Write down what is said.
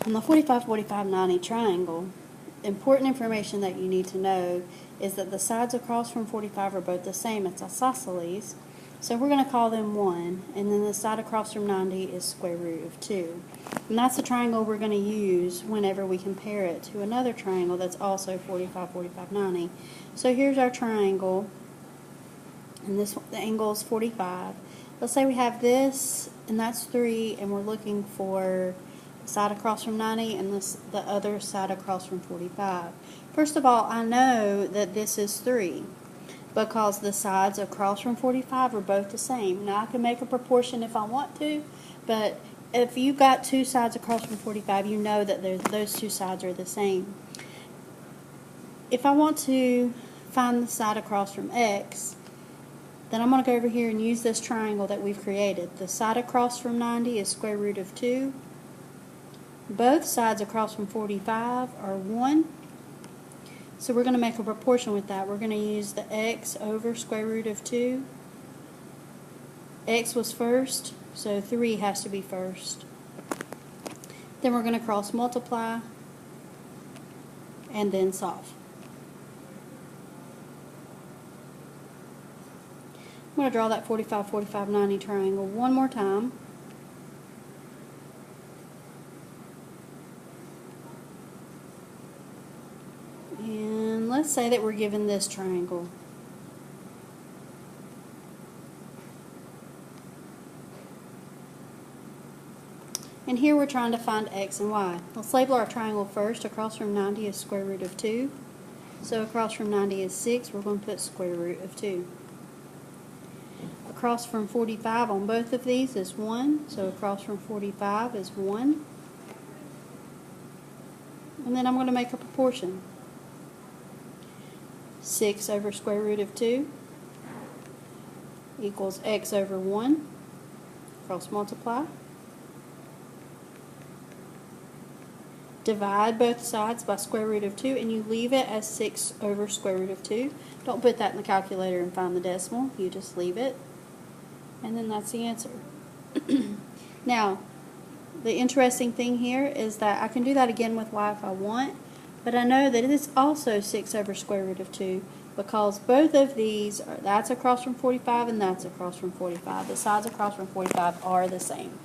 On the 45, 45, 90 triangle, important information that you need to know is that the sides across from 45 are both the same. It's isosceles. So we're going to call them 1, and then the side across from 90 is square root of 2. And that's the triangle we're going to use whenever we compare it to another triangle that's also 45, 45, 90. So here's our triangle, and the angle is 45. Let's say we have this, and that's 3, and we're looking for the side across from 90 and the other side across from 45. First of all, I know that this is 3 because the sides across from 45 are both the same. Now I can make a proportion if I want to, but if you got two sides across from 45, you know that those two sides are the same. If I want to find the side across from x, then I'm going to go over here and use this triangle that we've created. The side across from 90 is square root of 2. Both sides across from 45 are 1. So we're going to make a proportion with that. We're going to use the x over square root of 2. X was first, so 3 has to be first. Then we're going to cross multiply and then solve. I'm going to draw that 45, 45, 90 triangle one more time. And let's say that we're given this triangle. And here we're trying to find x and y. Let's label our triangle first. Across from 90 is square root of 2. So across from 90 is 6. We're going to put square root of 2. Across from 45 on both of these is 1. So across from 45 is 1. And then I'm going to make a proportion. 6 over square root of 2 equals x over 1. Cross multiply. Divide both sides by square root of 2, and you leave it as 6 over square root of 2. Don't put that in the calculator and find the decimal. You just leave it. And then that's the answer. Now, the interesting thing here is that I can do that again with y if I want, but I know that it is also 6 over square root of 2 because both of these, that's across from 45 and that's across from 45. The sides across from 45 are the same.